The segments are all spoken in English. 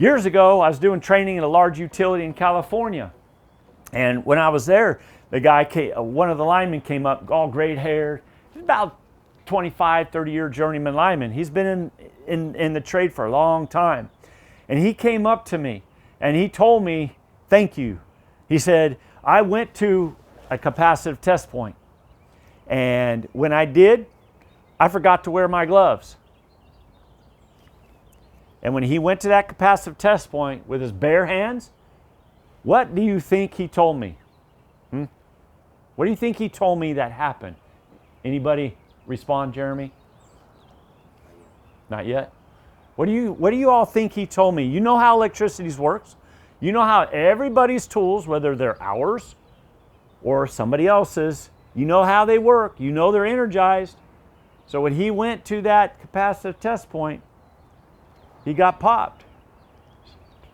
Years ago, I was doing training at a large utility in California. And when I was there, the guy one of the linemen came up, all gray hair. He's about 25, 30-year journeyman lineman. He's been in the trade for a long time. And he came up to me and he told me, thank you. He said, I went to a capacitive test point. And when I did, I forgot to wear my gloves. And when he went to that capacitive test point with his bare hands, what do you think he told me? What do you think he told me that happened? Anybody respond, Jeremy? Not yet. What do you all think he told me? You know how electricity works? You know how everybody's tools, whether they're ours or somebody else's, you know how they work. You know they're energized. So when he went to that capacitive test point, he got popped.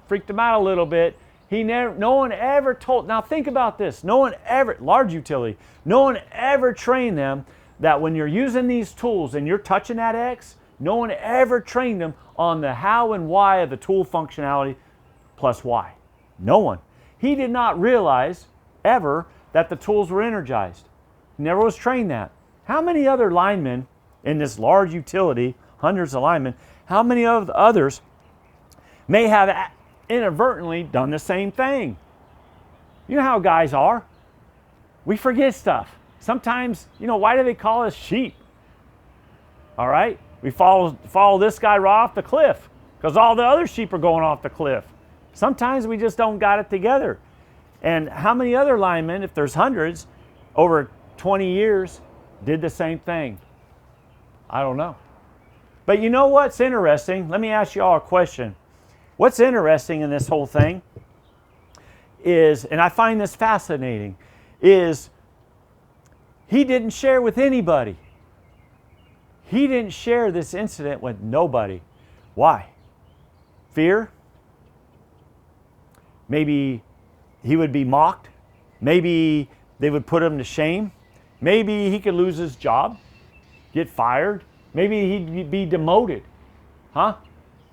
Freaked him out a little bit. No one ever told, now think about this, large utility, no one ever trained them that when you're using these tools and you're touching that X, no one ever trained them on the how and why of the tool functionality plus Y. No one. He did not realize ever that the tools were energized. He never was trained that. How many other linemen in this large utility, hundreds of linemen, how many of the others may have inadvertently done the same thing? You know how guys are. We forget stuff. Sometimes, why do they call us sheep? All right? We follow this guy right off the cliff because all the other sheep are going off the cliff. Sometimes we just don't got it together. And how many other linemen, if there's hundreds, over 20 years, did the same thing? I don't know. But you know what's interesting? Let me ask you all a question. What's interesting in this whole thing is, and I find this fascinating, is he didn't share with anybody. He didn't share this incident with nobody. Why? Fear? Maybe he would be mocked. Maybe they would put him to shame. Maybe he could lose his job, get fired. Maybe he'd be demoted.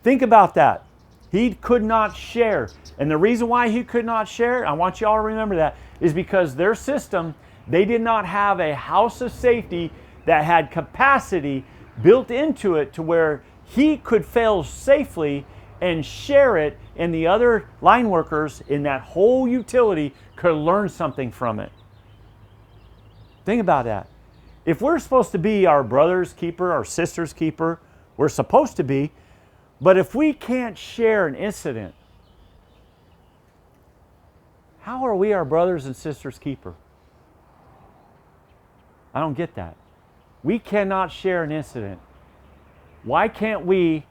Think about that. He could not share. And the reason why he could not share, I want you all to remember that, is because their system, they did not have a house of safety that had capacity built into it to where he could fail safely and share it, and the other line workers in that whole utility could learn something from it. Think about that. If we're supposed to be our brother's keeper, our sister's keeper, we're supposed to be, but if we can't share an incident, how are we our brothers and sisters' keeper? I don't get that. We cannot share an incident. Why can't we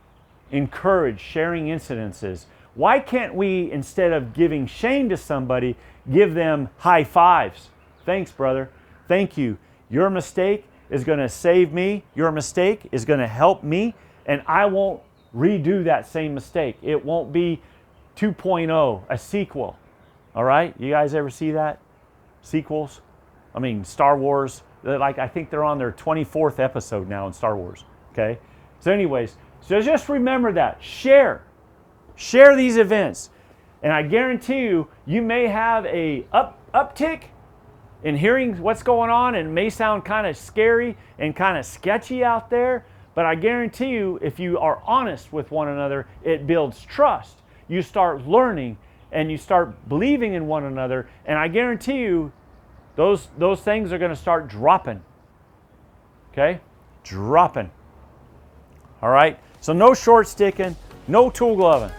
encourage sharing incidences? Why can't we, instead of giving shame to somebody, give them high fives? Thanks, brother. Thank you. Your mistake is going to save me. Your mistake is going to help me, and I won't redo that same mistake. It won't be 2.0, a sequel. All right? You guys ever see that? Sequels? I mean, Star Wars, I think they're on their 24th episode now in Star Wars. Okay? So anyways, so just remember that. Share these events. And I guarantee you, you may have a uptick in hearing what's going on, and it may sound kind of scary and kind of sketchy out there, but I guarantee you, if you are honest with one another, it builds trust. You start learning and you start believing in one another, and I guarantee you, those things are going to start dropping. Okay? Dropping. All right? So no short sticking, no tool gloving.